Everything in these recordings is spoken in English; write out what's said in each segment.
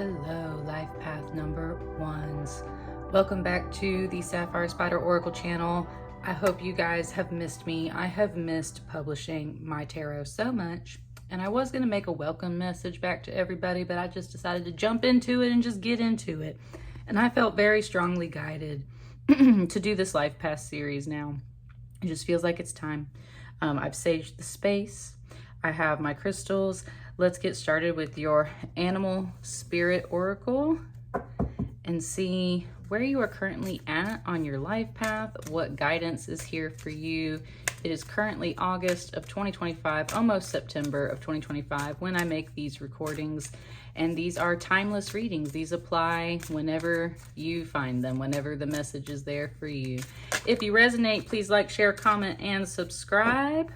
Hello, life path number ones. Welcome back to the Sapphire Spider Oracle channel. I hope you guys have missed me. I have missed publishing my tarot so much, and I was going to make a welcome message back to everybody, but I just decided to jump into it and just get into it. And I felt very strongly guided to do this life path series now. It just feels like it's time. I've saged the space. I have my crystals. Let's get started with your animal spirit oracle and see where you are currently at on your life path, what guidance is here for you. It is currently August of 2025, almost September of 2025 when I make these recordings, and these are timeless readings. These apply whenever you find them, whenever the message is there for you. If you resonate, please like, share, comment, and subscribe.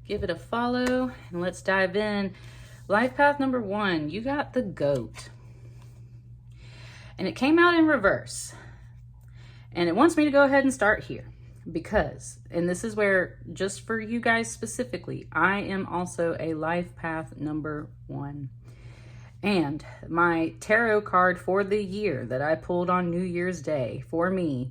Give it a follow, and let's dive in. Life path number one, you got the goat. And it came out in reverse. And it wants me to go ahead and start here because, and this is where, just for you guys specifically, I am also a life path number one. And my tarot card for the year that I pulled on New Year's Day for me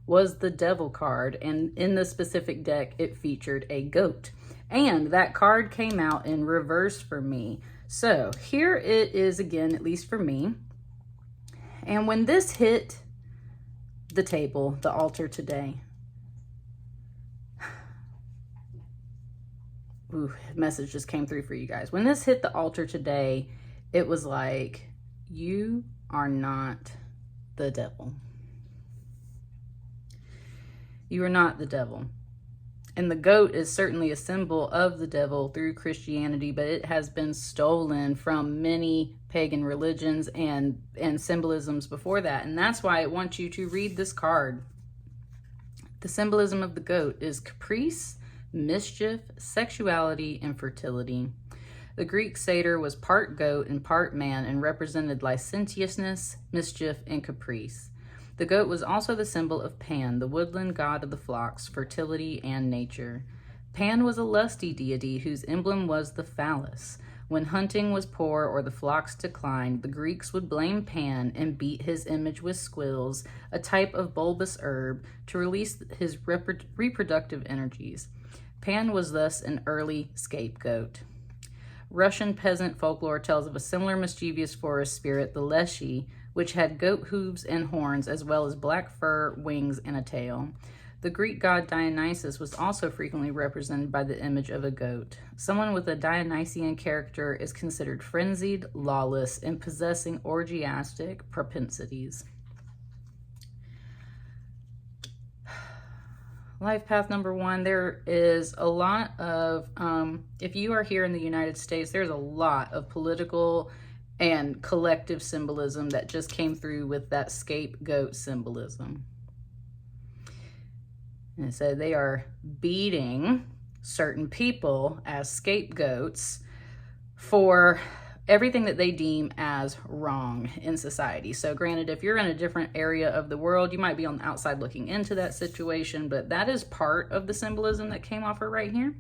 was the Devil card. And in the specific deck, it featured a goat. And that card came out in reverse for me. So here it is again, at least for me. And when this hit the table, the altar today, ooh, message just came through for you guys. When this hit the altar today, it was like, you are not the devil. You are not the devil. And the goat is certainly a symbol of the devil through Christianity, but it has been stolen from many pagan religions and symbolisms before that. And that's why I want you to read this card. The symbolism of the goat is caprice, mischief, sexuality, and fertility. The Greek satyr was part goat and part man and represented licentiousness, mischief, and caprice. The goat was also the symbol of Pan, the woodland god of the flocks, fertility, and nature. Pan was a lusty deity whose emblem was the phallus. When hunting was poor or the flocks declined, the Greeks would blame Pan and beat his image with squills, a type of bulbous herb, to release his reproductive energies. Pan was thus an early scapegoat. Russian peasant folklore tells of a similar mischievous forest spirit, the Leshy, which had goat hooves and horns, as well as black fur, wings, and a tail. The Greek god Dionysus was also frequently represented by the image of a goat. Someone with a Dionysian character is considered frenzied, lawless, and possessing orgiastic propensities. Life path number one, there is a lot of, if you are here in the United States, there's a lot of political and collective symbolism that just came through with that scapegoat symbolism. And so they are beating certain people as scapegoats for everything that they deem as wrong in society. So granted, if you're in a different area of the world, you might be on the outside looking into that situation, but that is part of the symbolism that came off her right here.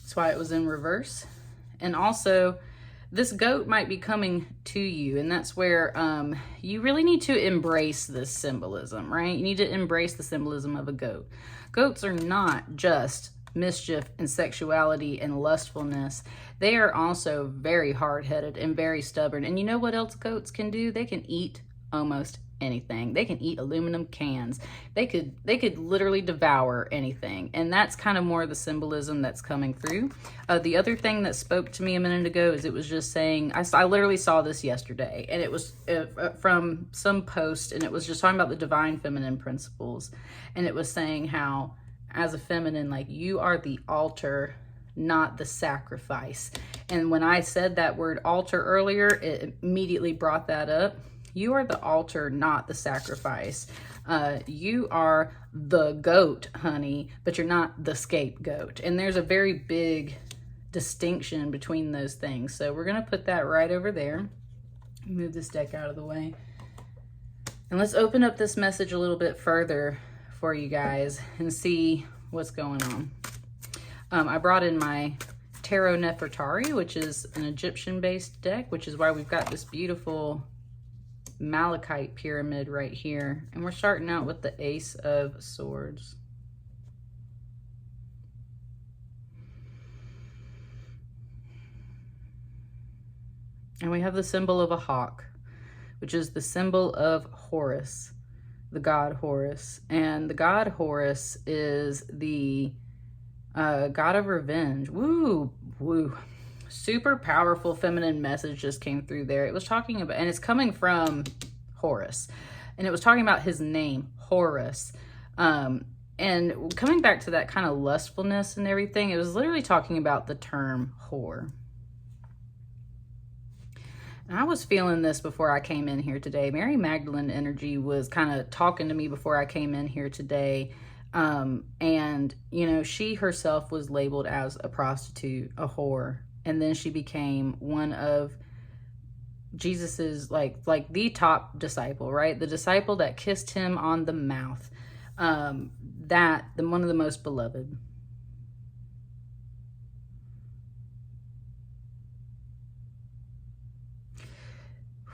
That's why it was in reverse. And also, this goat might be coming to you, and that's where you really need to embrace this symbolism, right? You need to embrace the symbolism of a goat. Goats are not just mischief and sexuality and lustfulness. They are also very hard-headed and very stubborn. And you know what else goats can do? They can eat almost anything. They can eat aluminum cans. They could literally devour anything. And that's kind of more the symbolism that's coming through. The other thing that spoke to me a minute ago is it was just saying, I literally saw this yesterday, and it was from some post, and it was just talking about the divine feminine principles. And it was saying how, as a feminine, like, you are the altar, not the sacrifice. And when I said that word altar earlier, it immediately brought that up. You are the altar, not the sacrifice. You are the goat, honey, but you're not the scapegoat. And there's a very big distinction between those things. So we're going to put that right over there. Move this deck out of the way. And let's open up this message a little bit further for you guys and see what's going on. I brought in my Tarot Nefertari, which is an Egyptian-based deck, which is why we've got this beautiful malachite pyramid right here. And we're starting out with the Ace of Swords. And we have the symbol of a hawk, which is the symbol of Horus, the god Horus. And the god Horus is the god of revenge. Woo, woo. Super powerful feminine message just came through there. It was talking about, and it's coming from Horus, and it was talking about his name, Horus. And coming back to that kind of lustfulness and everything, it was literally talking about the term whore. And I was feeling this before I came in here today. Mary Magdalene energy was kind of talking to me before I came in here today. And, you know, she herself was labeled as a prostitute, a whore. And then she became one of Jesus's, like the top disciple, right? The disciple that kissed him on the mouth. One of the most beloved.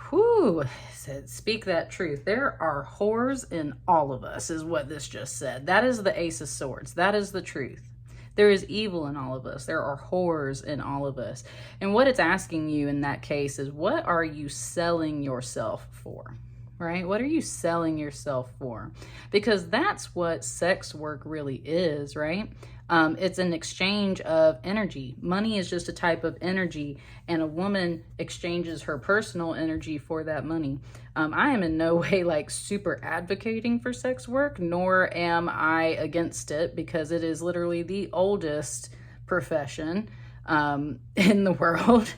Whew, said, speak that truth. There are whores in all of us, is what this just said. That is the Ace of Swords. That is the truth. There is evil in all of us. There are whores in all of us. And what it's asking you in that case is, what are you selling yourself for? Right? What are you selling yourself for? Because that's what sex work really is, right? It's an exchange of energy. Money is just a type of energy, and a woman exchanges her personal energy for that money. I am in no way like super advocating for sex work, nor am I against it, because it is literally the oldest profession in the world.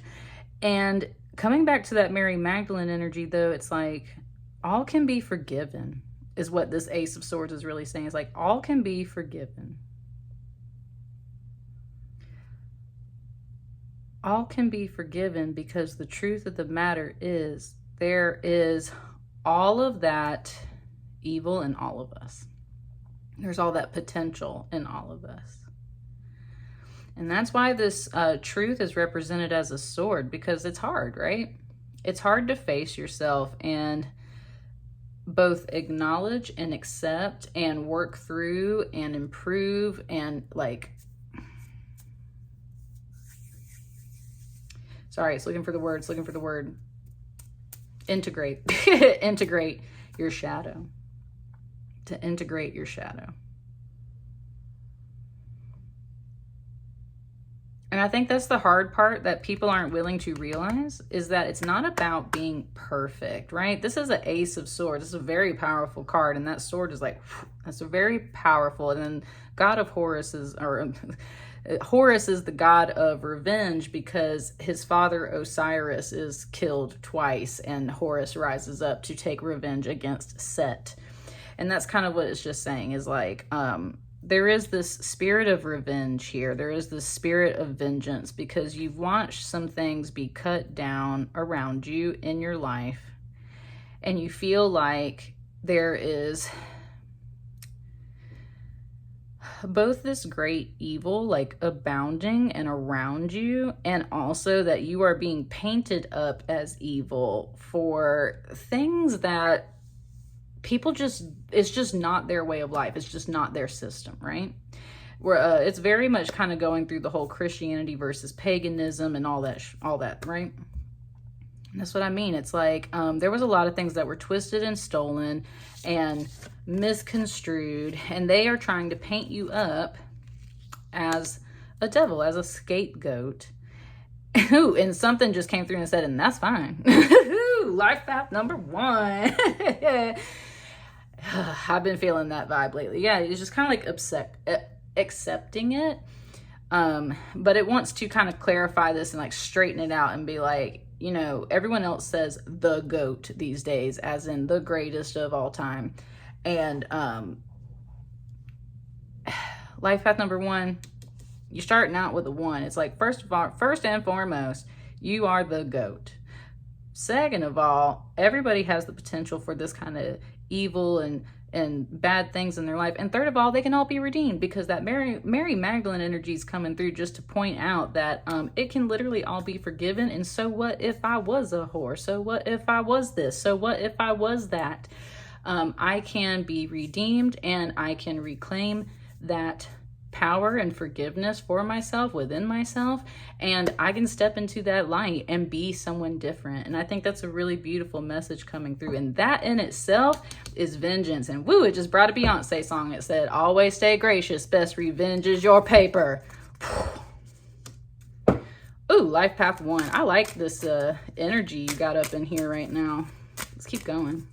And coming back to that Mary Magdalene energy, though, it's like all can be forgiven, is what this Ace of Swords is really saying. It's like all can be forgiven. All can be forgiven, because the truth of the matter is there is all of that evil in all of us. There's all that potential in all of us. And that's why this truth is represented as a sword, because it's hard, right? It's hard to face yourself and both acknowledge and accept and work through and improve and sorry, it's looking for the word. Integrate. Integrate your shadow. To integrate your shadow. And I think that's the hard part that people aren't willing to realize, is that it's not about being perfect, right? This is an Ace of Swords. This is a very powerful card, and that sword is like, that's a very powerful. And then God of Horus is, or Horus is the god of revenge, because his father Osiris is killed twice, and Horus rises up to take revenge against Set. And that's kind of what it's just saying, is like, there is this spirit of revenge here. There is this spirit of vengeance, because you've watched some things be cut down around you in your life, and you feel like there is both this great evil like abounding and around you, and also that you are being painted up as evil for things that people just, it's just not their way of life. It's just not their system, right? Where it's very much kind of going through the whole Christianity versus paganism and all that, right? And that's what I mean. It's like there was a lot of things that were twisted and stolen and misconstrued, and they are trying to paint you up as a devil, as a scapegoat. Ooh, and something just came through and said, and that's fine. Life path number 1. I've been feeling that vibe lately. Yeah, it's just kind of like accepting it. But it wants to kind of clarify this and like straighten it out and be like, you know, everyone else says the GOAT these days, as in the greatest of all time. And life path number 1, you're starting out with a 1. It's like, first and foremost, you are the GOAT. Second of all, everybody has the potential for this kind of evil and and bad things in their life. And third of all, they can all be redeemed, because that Mary Magdalene energy is coming through just to point out that it can literally all be forgiven. And so what if I was a whore? So what if I was this? So what if I was that? I can be redeemed, and I can reclaim that power and forgiveness for myself within myself, and I can step into that light and be someone different. And I think that's a really beautiful message coming through, and that in itself is vengeance. And woo, it just brought a Beyonce song that said, always stay gracious, best revenge is your paper. Ooh, life path 1. I like this energy you got up in here right now. Let's keep going.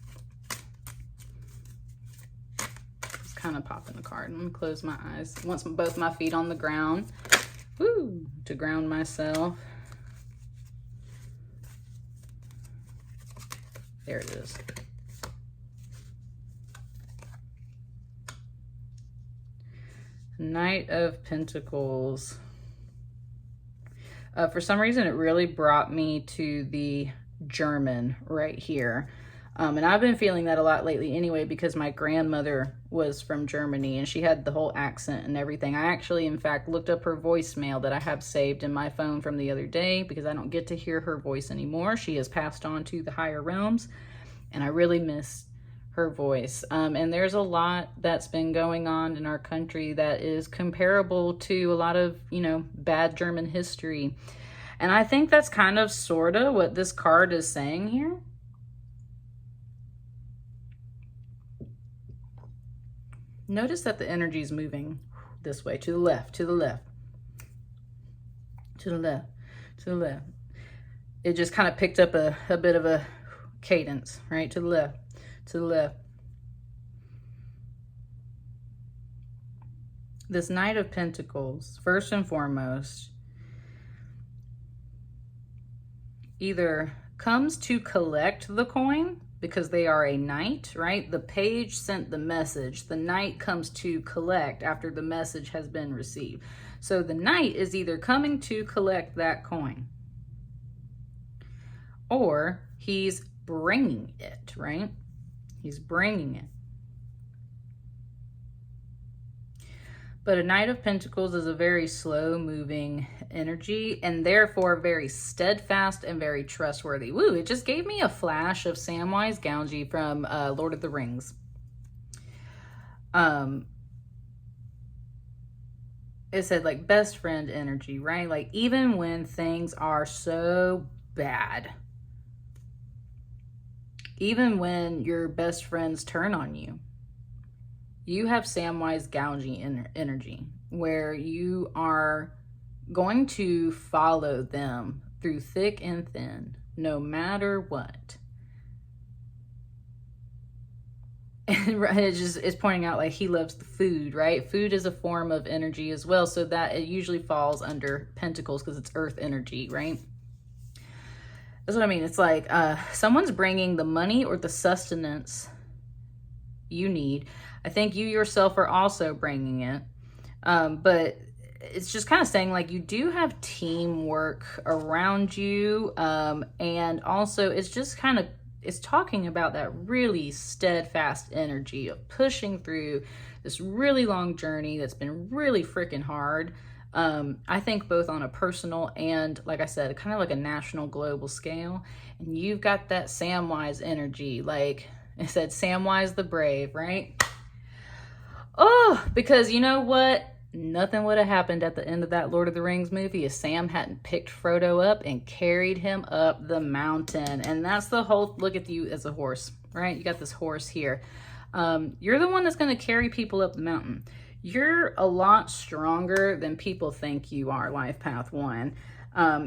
Kind of popping the card. I'm gonna close my eyes. Want both my feet on the ground. Woo, to ground myself. There it is. Knight of Pentacles. For some reason, it really brought me to the German right here. And I've been feeling that a lot lately anyway, because my grandmother was from Germany and she had the whole accent and everything. I actually, in fact, looked up her voicemail that I have saved in my phone from the other day, because I don't get to hear her voice anymore. She has passed on to the higher realms, and I really miss her voice. And there's a lot that's been going on in our country that is comparable to a lot of, you know, bad German history. And I think that's kind of sort of what this card is saying here. Notice that the energy is moving this way, to the left, to the left, to the left, to the left. It just kind of picked up a bit of a cadence, right? To the left, to the left. This Knight of Pentacles, first and foremost, either comes to collect the coin, because they are a knight, right? The page sent the message. The knight comes to collect after the message has been received. So the knight is either coming to collect that coin, or he's bringing it, right? He's bringing it. But a Knight of Pentacles is a very slow moving energy, and therefore very steadfast and very trustworthy. Woo, it just gave me a flash of Samwise Gamgee from Lord of the Rings. It said like best friend energy, right? Like even when things are so bad, even when your best friends turn on you, you have Samwise Gamgee energy, where you are going to follow them through thick and thin, no matter what. And it's pointing out like he loves the food, right? Food is a form of energy as well, so that it usually falls under Pentacles because it's earth energy, right? That's what I mean. It's like someone's bringing the money or the sustenance you need. I think you yourself are also bringing it. But it's just kind of saying like you do have teamwork around you. And also it's just kind of, it's talking about that really steadfast energy of pushing through this really long journey that's been really freaking hard. I think both on a personal and, like I said, kind of like a national global scale. And you've got that Samwise energy, like it said, Samwise the Brave, right? Oh, because you know what? Nothing would have happened at the end of that Lord of the Rings movie if Sam hadn't picked Frodo up and carried him up the mountain. And that's the whole, look at you as a horse, right? You got this horse here. You're the one that's going to carry people up the mountain. You're a lot stronger than people think you are, Life Path 1.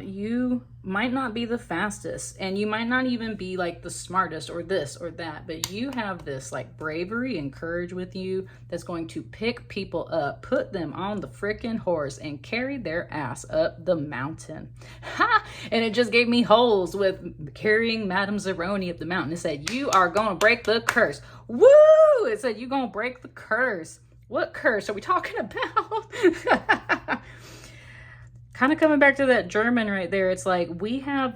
You might not be the fastest, and you might not even be like the smartest or this or that, but you have this like bravery and courage with you that's going to pick people up, put them on the freaking horse, and carry their ass up the mountain. Ha! And it just gave me holes with carrying Madame Zeroni up the mountain. It said, you are going to break the curse. Woo! It said, you're going to break the curse. What curse are we talking about? Kind of coming back to that German right there. It's like we have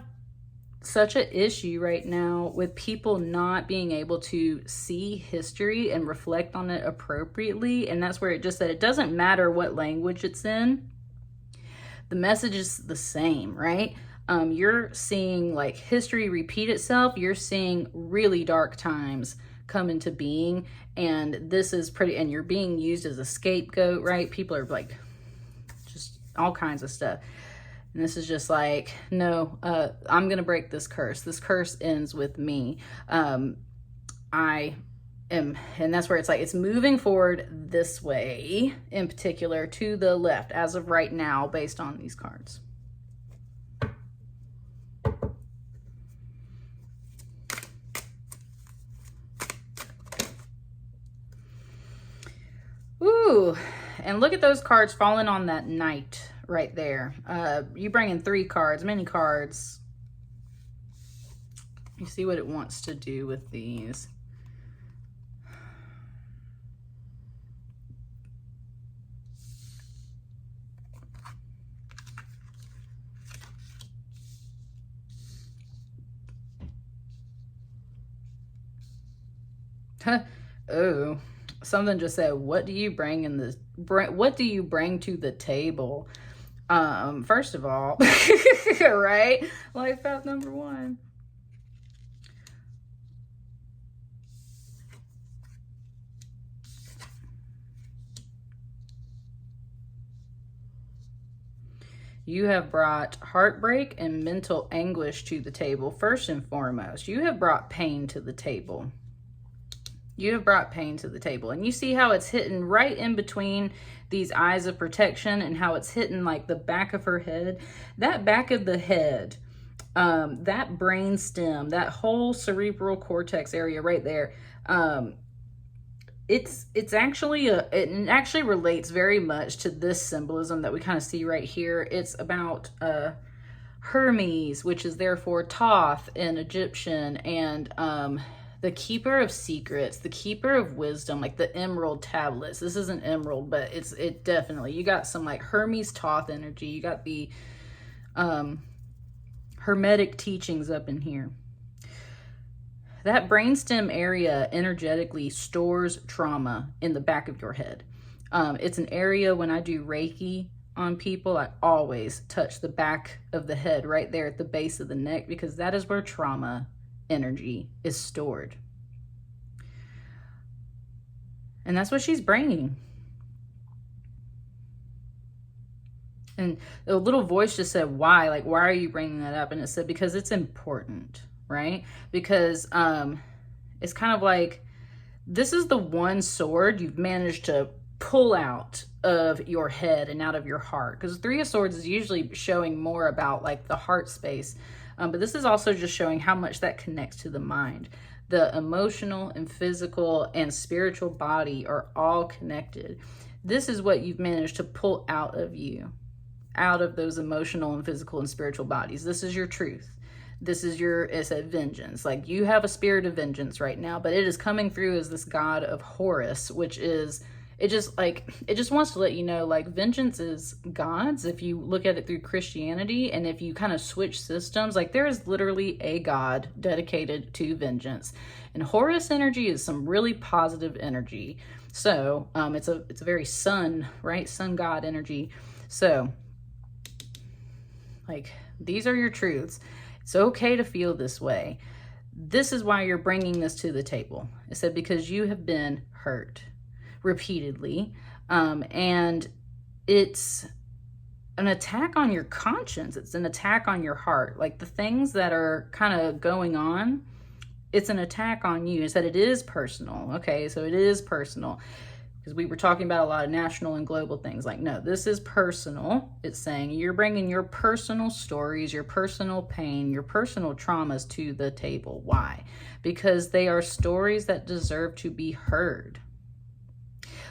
such an issue right now with people not being able to see history and reflect on it appropriately. And that's where it just said it doesn't matter what language it's in, the message is the same, right? You're seeing like history repeat itself. You're seeing really dark times come into being, and this is pretty, and you're being used as a scapegoat, right? People are like just all kinds of stuff. And this is just like, no, I'm going to break this curse. This curse ends with me. I am, and that's where it's like, it's moving forward this way, in particular to the left as of right now, based on these cards. Ooh, and look at those cards falling on that knight right there. You bring in 3 cards, many cards. You see what it wants to do with these. Oh, something just said, what do you bring in this? What do you bring to the table? First of all, right? Life path number 1. You have brought heartbreak and mental anguish to the table. First and foremost, you have brought pain to the table. You have brought pain to the table. And you see how it's hitting right in between these eyes of protection and how it's hitting like the back of her head. That back of the head, that brain stem, that whole cerebral cortex area right there, it's actually it actually relates very much to this symbolism that we kind of see right here. It's about Hermes, which is therefore Thoth in Egyptian, and the keeper of secrets, the keeper of wisdom, like the emerald tablets. This isn't emerald, but it definitely, you got some like Hermes Thoth energy. You got the hermetic teachings up in here. That brainstem area energetically stores trauma in the back of your head. It's an area when I do Reiki on people, I always touch the back of the head right there at the base of the neck, because that is where trauma energy is stored. And that's what she's bringing. And the little voice just said, why? Like, why are you bringing that up? And it said, because it's important, right? Because it's kind of like, this is the one sword you've managed to pull out of your head and out of your heart. Because 3 of Swords is usually showing more about like the heart space. But this is also just showing how much that connects to the mind. The emotional and physical and spiritual body are all connected. This is what you've managed to pull out of you, out of those emotional and physical and spiritual bodies. This is your truth. This is your, it's a vengeance. Like, you have a spirit of vengeance right now, but it is coming through as this god of Horus, which is, it just wants to let you know, like, vengeance is God's. If you look at it through Christianity, and if you kind of switch systems, like, there is literally a God dedicated to vengeance. And Horus energy is some really positive energy. So it's a very sun, right? Sun God energy. So, like, these are your truths. It's okay to feel this way. This is why you're bringing this to the table. It said, because you have been hurt repeatedly, and it's an attack on your conscience. It's an attack on your heart. Like, the things that are kind of going on, it's an attack on you. It said it is personal. Okay, so it is personal, because we were talking about a lot of national and global things. Like, no, this is personal. It's saying you're bringing your personal stories, your personal pain, your personal traumas to the table. Why? Because they are stories that deserve to be heard.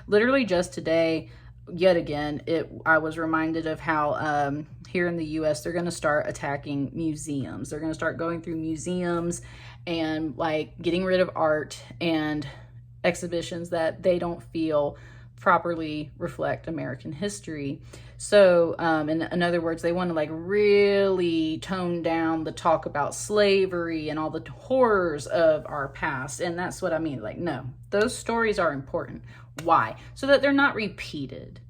Literally just today, yet again, I was reminded of how here in the US, they're going to start attacking museums. They're going to start going through museums and like getting rid of art and exhibitions that they don't feel properly reflect American history. So in other words, they want to like really tone down the talk about slavery and all the horrors of our past. And that's what I mean. Like, no, those stories are important. Why? So that they're not repeated,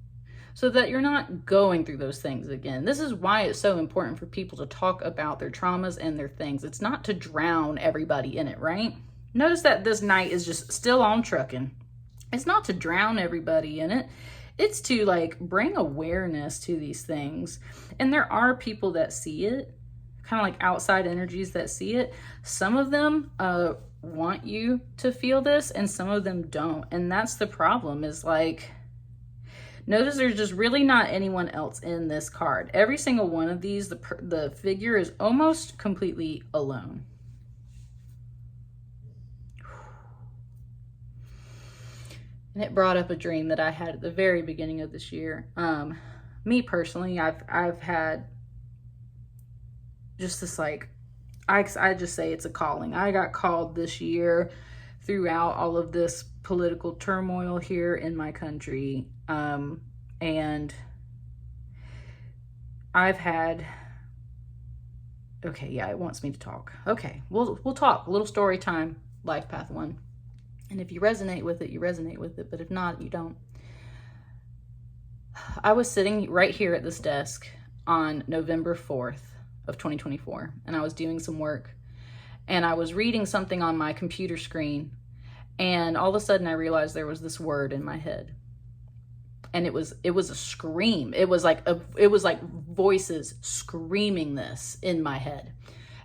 so that you're not going through those things again. This is why it's so important for people to talk about their traumas and their things. It's not to drown everybody in it, right? Notice that this night is just still on trucking. It's not to drown everybody in it. It's to like bring awareness to these things. And there are people that see it, kind of like outside energies that see it. Some of them want you to feel this and some of them don't. And that's the problem, is like, notice there's just really not anyone else in this card. Every single one of these, the figure is almost completely alone. And it brought up a dream that I had at the very beginning of this year. Me personally, I've had just this like, I just say it's a calling. I got called this year throughout all of this political turmoil here in my country. And I've had, okay, yeah, it wants me to talk. Okay, we'll talk. A little story time, Life Path 1. And if you resonate with it, you resonate with it. But if not, you don't. I was sitting right here at this desk on November 4th of 2024. And I was doing some work. And I was reading something on my computer screen. And all of a sudden I realized there was this word in my head. And it was a scream. It was like voices screaming this in my head.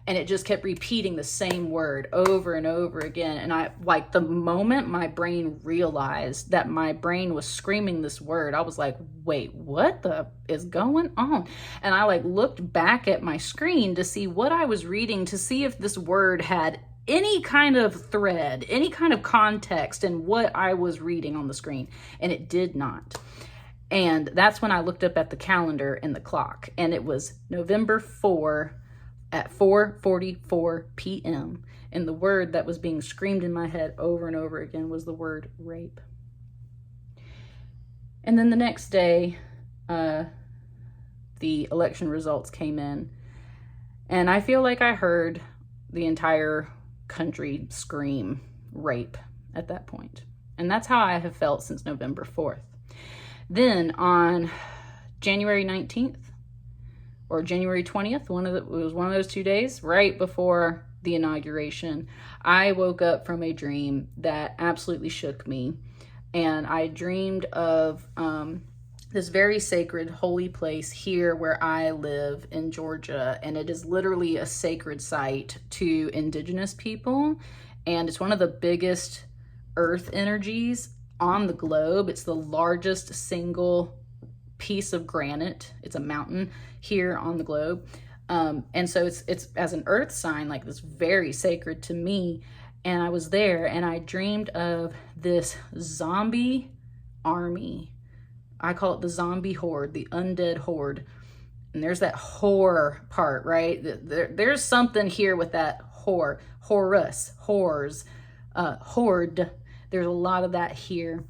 And it just kept repeating the same word over and over again. And I, like, the moment my brain realized that my brain was screaming this word, I was like, wait, what the is going on? And I like looked back at my screen to see what I was reading, to see if this word had any kind of thread, any kind of context in what I was reading on the screen. And it did not. And that's when I looked up at the calendar and the clock. And it was November 4 at 4:44 p.m. And the word that was being screamed in my head over and over again was the word rape. And then the next day, the election results came in. And I feel like I heard the entire country scream rape at that point. And that's how I have felt since November 4th. Then on January 19th, or January 20th, it was one of those 2 days, right before the inauguration, I woke up from a dream that absolutely shook me. And I dreamed of this very sacred, holy place here where I live in Georgia. And it is literally a sacred site to indigenous people. And it's one of the biggest earth energies on the globe. It's the largest single piece of granite. It's a mountain here on the globe. And so it's as an earth sign, like this very sacred to me. And I was there and I dreamed of this zombie army. I call it the zombie horde, the undead horde. And there's that horror part, right? There's something here with that horrors, horde. There's a lot of that here.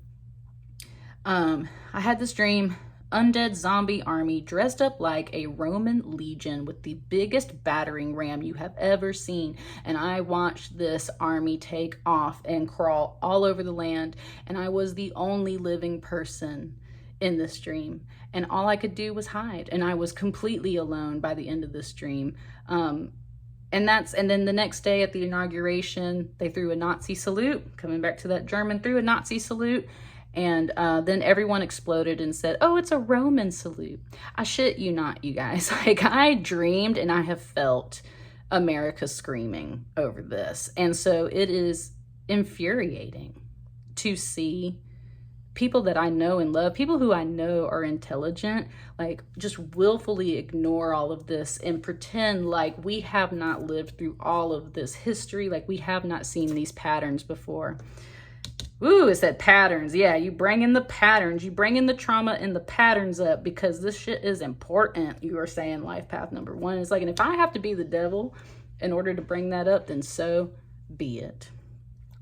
I had this dream. Undead zombie army dressed up like a Roman legion with the biggest battering ram you have ever seen. And I watched this army take off and crawl all over the land. And I was the only living person in this dream. And all I could do was hide. And I was completely alone by the end of this dream. And then the next day at the inauguration, they threw a Nazi salute. Coming back to that German, threw a Nazi salute. And then everyone exploded and said, oh, it's a Roman salute. I shit you not, you guys. Like, I dreamed and I have felt America screaming over this. And so it is infuriating to see people that I know and love, people who I know are intelligent, like just willfully ignore all of this and pretend like we have not lived through all of this history, like we have not seen these patterns before. Ooh, it said patterns. Yeah, you bring in the patterns. You bring in the trauma and the patterns up because this shit is important. You are saying life path number 1. It's like, and if I have to be the devil in order to bring that up, then so be it.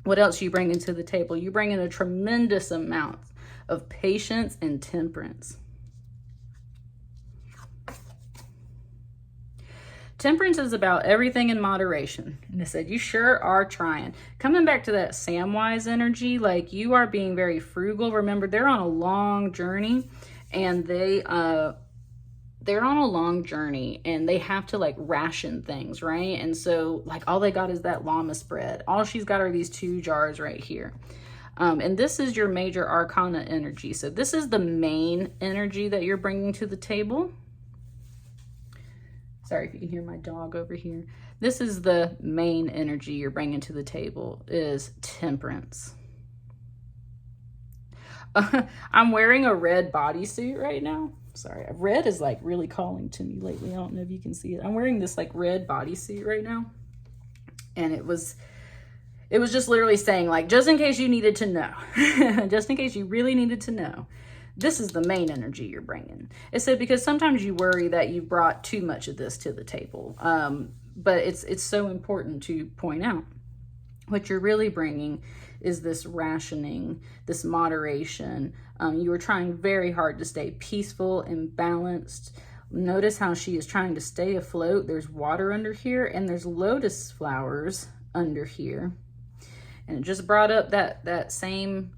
What else you bring into the table? You bring in a tremendous amount of patience and temperance. Temperance is about everything in moderation. And I said, you sure are trying. Coming back to that Samwise energy, like you are being very frugal. Remember, they're on a long journey, and they're on a long journey, and they have to like ration things, right? And so like all they got is that llamas bread. All she's got are these 2 jars right here. And this is your major arcana energy. So this is the main energy that you're bringing to the table. Sorry if you can hear my dog over here. This is the main energy you're bringing to the table, is temperance. I'm wearing a red bodysuit right now. Sorry, red is like really calling to me lately. I don't know if you can see it. I'm wearing this like red bodysuit right now. And it was just literally saying like, just in case you needed to know, just in case you really needed to know, this is the main energy you're bringing. It said, because sometimes you worry that you brought too much of this to the table. But it's so important to point out what you're really bringing is this rationing, this moderation. You were trying very hard to stay peaceful and balanced. Notice how she is trying to stay afloat. There's water under here, and there's lotus flowers under here. And it just brought up that same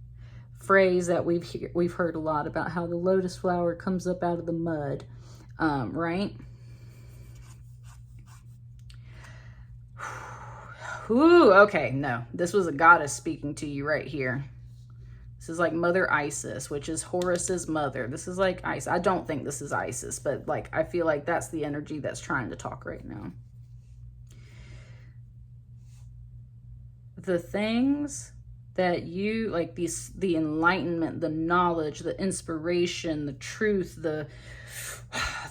phrase that we've heard a lot about, how the lotus flower comes up out of the mud, right? Ooh, okay, no, this was a goddess speaking to you right here. This is like Mother Isis, which is Horus's mother. This is like Isis. I don't think this is Isis, but like I feel like that's the energy that's trying to talk right now. The things that you like, the enlightenment, the knowledge, the inspiration, the truth, the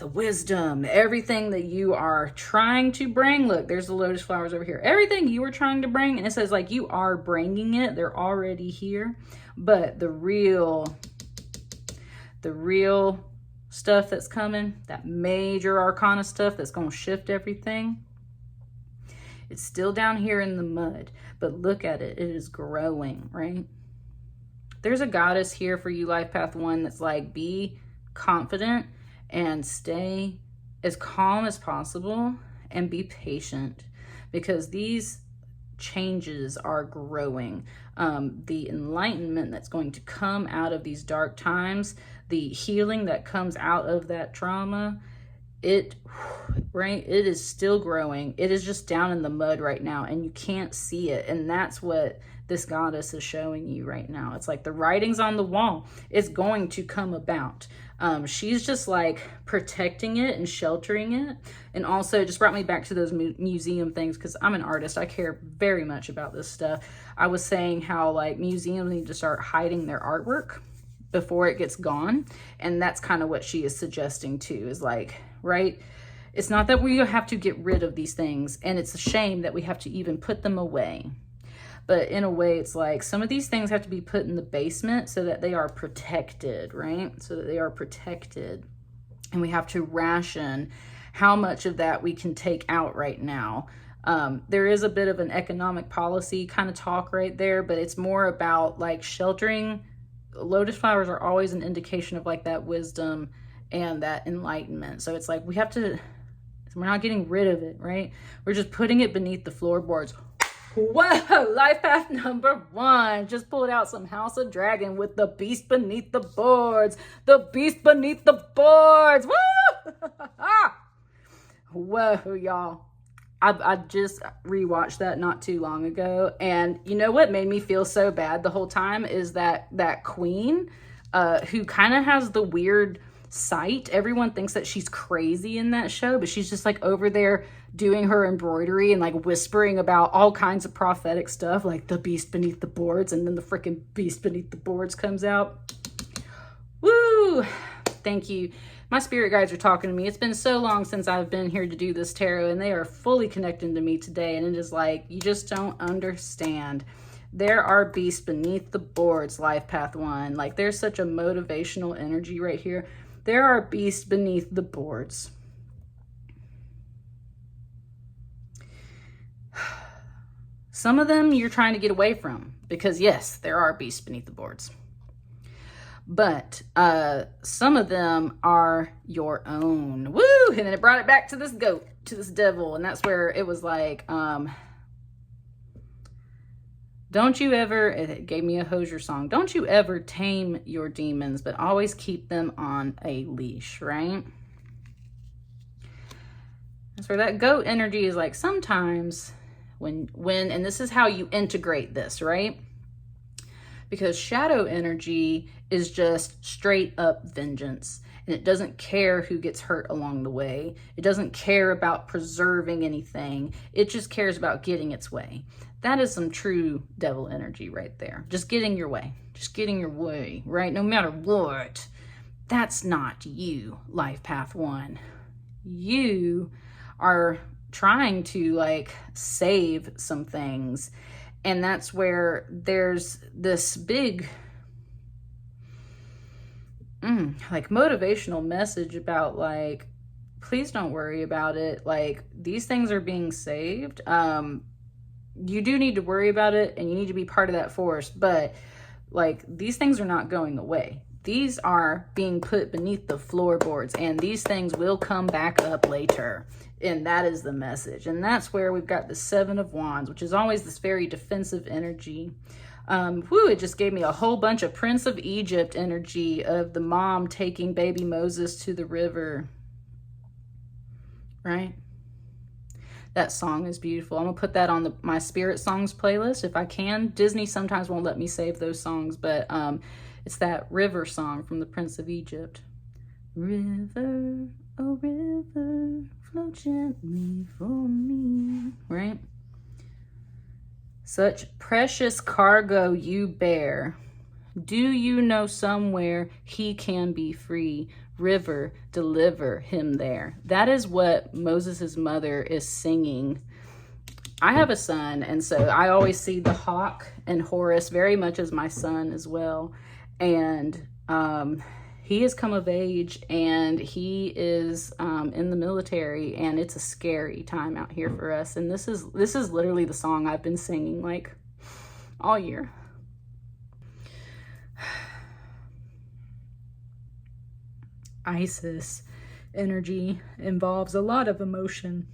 wisdom, everything that you are trying to bring. Look, there's the lotus flowers over here. Everything you were trying to bring, and it says like you are bringing it. They're already here. But the real stuff that's coming, that major arcana stuff that's going to shift everything, it's still down here in the mud, but look at it. It is growing, right? There's a goddess here for you, Life Path 1, that's like, be confident and stay as calm as possible and be patient, because these changes are growing. The enlightenment that's going to come out of these dark times, the healing that comes out of that trauma, it is still growing. It is just down in the mud right now, and you can't see it. And that's what this goddess is showing you right now. It's like the writing's on the wall. It's going to come about. She's just like protecting it and sheltering it. And also just brought me back to those museum things, because I'm an artist. I care very much about this stuff. I was saying how like museums need to start hiding their artwork before it gets gone. And that's kind of what she is suggesting too, is like, right? It's not that we have to get rid of these things, and it's a shame that we have to even put them away. But in a way, it's like some of these things have to be put in the basement so that they are protected, right? So that they are protected. And we have to ration how much of that we can take out right now. There is a bit of an economic policy kind of talk right there, but it's more about like sheltering. Lotus flowers are always an indication of like that wisdom and that enlightenment. So it's like we have to, we're not getting rid of it, right? We're just putting it beneath the floorboards. Whoa, life path number 1. Just pulled out some House of Dragon with the beast beneath the boards. The beast beneath the boards. Woo! Whoa, y'all. I just rewatched that not too long ago. And you know what made me feel so bad the whole time is that queen who kind of has the weird sight. Everyone thinks that she's crazy in that show, but she's just like over there doing her embroidery and like whispering about all kinds of prophetic stuff, like the beast beneath the boards, and then the freaking beast beneath the boards comes out. Woo! Thank you. My spirit guides are talking to me. It's been so long since I've been here to do this tarot, and they are fully connecting to me today, and it is like, you just don't understand. There are beasts beneath the boards, Life Path 1. Like, there's such a motivational energy right here. There are beasts beneath the boards. Some of them you're trying to get away from, because yes, there are beasts beneath the boards. but some of them are your own. Woo! And then it brought it back to this goat, to this devil, and that's where it was like, don't you ever, it gave me a Hosier song, don't you ever tame your demons, but always keep them on a leash, right? That's where that goat energy is like, sometimes when, and this is how you integrate this, right? Because shadow energy is just straight up vengeance. And it doesn't care who gets hurt along the way. It doesn't care about preserving anything. It just cares about getting its way. That is some true devil energy right there. Just getting your way. Just getting your way, right? No matter what. That's not you, Life Path 1. You are trying to like save some things. And that's where there's this big like motivational message about like, please don't worry about it. Like, these things are being saved. You do need to worry about it and you need to be part of that force, but like, these things are not going away. These are being put beneath the floorboards, and these things will come back up later. And that is the message. And that's where we've got the Seven of Wands, which is always this very defensive energy. It just gave me a whole bunch of Prince of Egypt energy of the mom taking baby Moses to the river. Right? That song is beautiful. I'm going to put that on my Spirit Songs playlist if I can. Disney sometimes won't let me save those songs, but it's that river song from the Prince of Egypt. River, oh river, flow gently for me. Right? Such precious cargo you bear. Do you know somewhere he can be free? River, deliver him there. That is what Moses' mother is singing. I have a son, and so I always see the hawk and Horus very much as my son as well. And he has come of age, and he is in the military, and it's a scary time out here for us. And this is literally the song I've been singing like all year. Isis energy involves a lot of emotion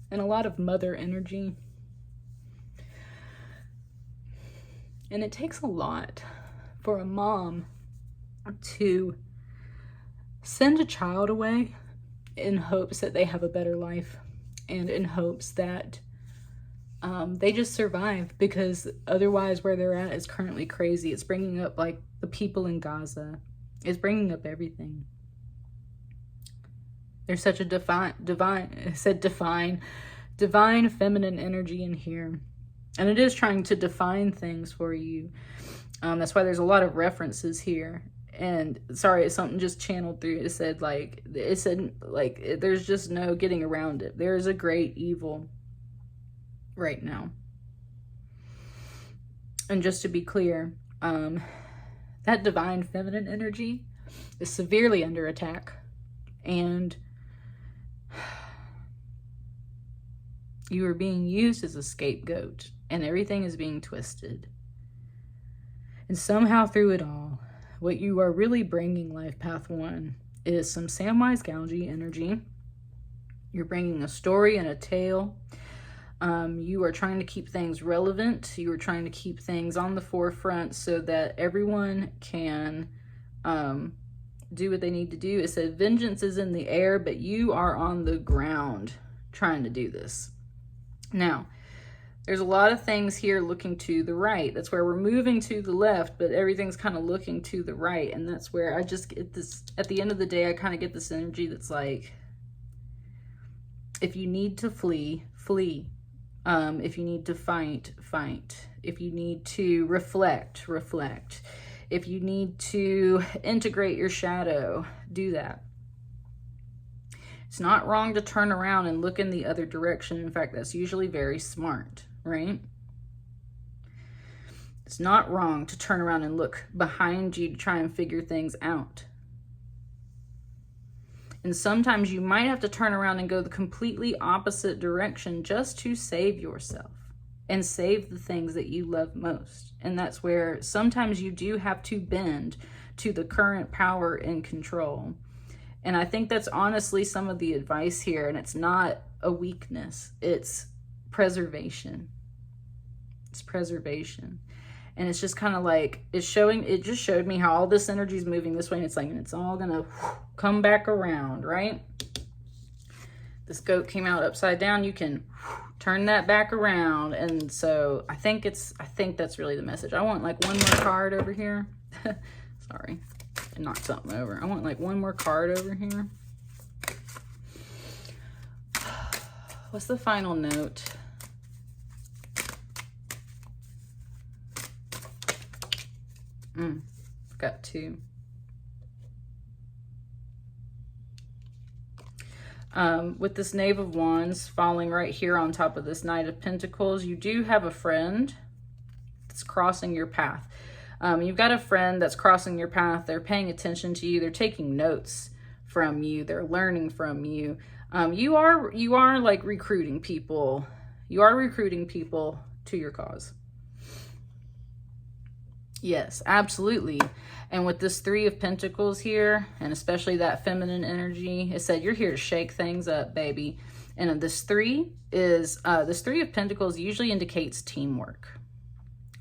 and a lot of mother energy. And it takes a lot for a mom to send a child away in hopes that they have a better life and in hopes that they just survive, because otherwise where they're at is currently crazy. It's bringing up like the people in Gaza. It's bringing up everything. There's such a divine feminine energy in here. And it is trying to define things for you. That's why there's a lot of references here. And sorry, something just channeled through. It said there's just no getting around it. There is a great evil right now. And just to be clear, that divine feminine energy is severely under attack. And you are being used as a scapegoat, and everything is being twisted. And somehow through it all, what you are really bringing, Life Path 1, is some Samwise Gamgee energy. You're bringing a story and a tale. You are trying to keep things relevant. You are trying to keep things on the forefront so that everyone can do what they need to do. It said vengeance is in the air, but you are on the ground trying to do this. Now, there's a lot of things here looking to the right. That's where we're moving to the left, but everything's kind of looking to the right. And that's where I just get this, at the end of the day, I kind of get this energy that's like, if you need to flee, flee. If you need to fight, fight. If you need to reflect, reflect. If you need to integrate your shadow, do that. It's not wrong to turn around and look in the other direction. In fact, that's usually very smart, right? It's not wrong to turn around and look behind you to try and figure things out. And sometimes you might have to turn around and go the completely opposite direction just to save yourself. and save the things that you love most. And that's where sometimes you do have to bend to the current power and control. And I think that's honestly some of the advice here. And it's not a weakness, it's preservation. It's preservation. And it's just kind of like, it just showed me how all this energy is moving this way. And it's like, and it's all going to come back around, right? This goat came out upside down. You can turn that back around. And so I think that's really the message. I want like one more card over here. Sorry, I knocked something over. I want like one more card over here. What's the final note? Got two. With this Knave of Wands falling right here on top of this Knight of Pentacles, you do have a friend that's crossing your path. You've got a friend that's crossing your path. They're paying attention to you. They're taking notes from you. They're learning from you. You are like recruiting people. You are recruiting people to your cause. Yes, absolutely. And with this Three of Pentacles here, and especially that feminine energy, it said you're here to shake things up, baby. And this Three of Pentacles usually indicates teamwork.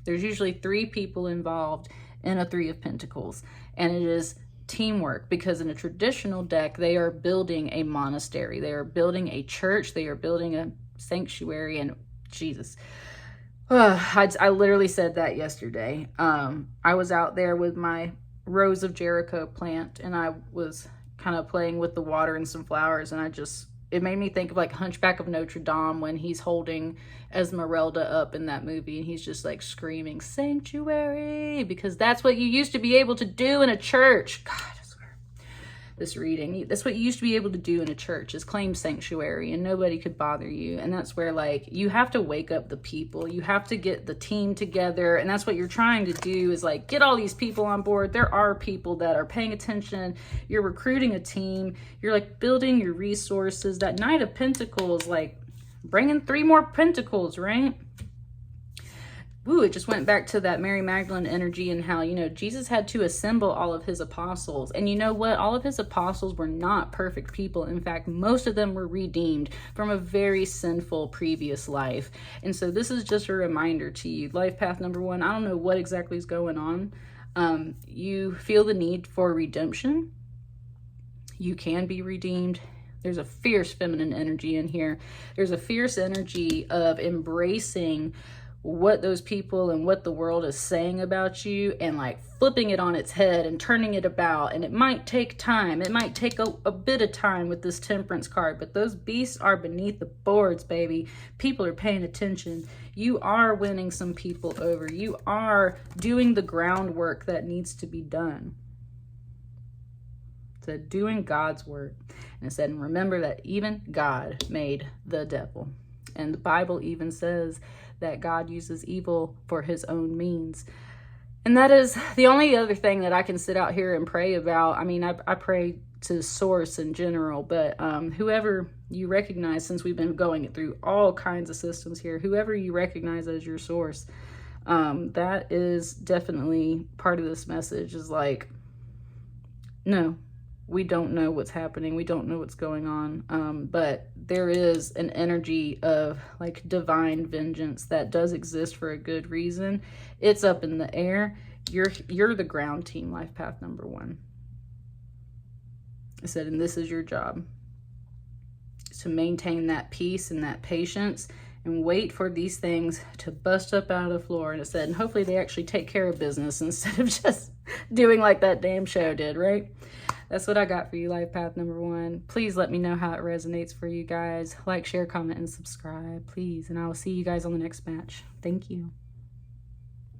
There's usually 3 people involved in a Three of Pentacles, and it is teamwork, because in a traditional deck, they are building a monastery, they are building a church, they are building a sanctuary, and Jesus. I literally said that yesterday. I was out there with my Rose of Jericho plant, and I was kind of playing with the water and some flowers, and it made me think of like Hunchback of Notre Dame when he's holding Esmeralda up in that movie, and he's just like screaming sanctuary, because that's what you used to be able to do in a church. God, I swear. This reading, that's what you used to be able to do in a church, is claim sanctuary, and nobody could bother you. And that's where like you have to wake up the people, you have to get the team together, and that's what you're trying to do, is like get all these people on board. There are people that are paying attention. You're recruiting a team, you're like building your resources. That Knight of Pentacles, like bringing 3 more pentacles, right? Ooh, it just went back to that Mary Magdalene energy, and how, you know, Jesus had to assemble all of his apostles. And you know what? All of his apostles were not perfect people. In fact, most of them were redeemed from a very sinful previous life. And so this is just a reminder to you. Life path number 1, I don't know what exactly is going on. You feel the need for redemption. You can be redeemed. There's a fierce feminine energy in here. There's a fierce energy of embracing what those people and what the world is saying about you, and like flipping it on its head and turning it about. And it might take time. It might take a bit of time with this Temperance card, but those beasts are beneath the boards, baby. People are paying attention. You are winning some people over. You are doing the groundwork that needs to be done. It said doing God's work. And it said, and remember that even God made the devil. And the Bible even says that God uses evil for his own means. And that is the only other thing that I can sit out here and pray about. I mean, I pray to source in general, but whoever you recognize, since we've been going through all kinds of systems here, whoever you recognize as your source, that is definitely part of this message, is like, no, we don't know what's happening. We don't know what's going on. But there is an energy of like divine vengeance that does exist for a good reason. It's up in the air. You're the ground team, life path number 1. I said, and this is your job, to maintain that peace and that patience and wait for these things to bust up out of the floor. And it said, and hopefully they actually take care of business instead of just doing like that damn show did, right? That's what I got for you, life path number 1. Please let me know how it resonates for you guys. Like, share, comment, and subscribe, please. And I will see you guys on the next match. Thank you.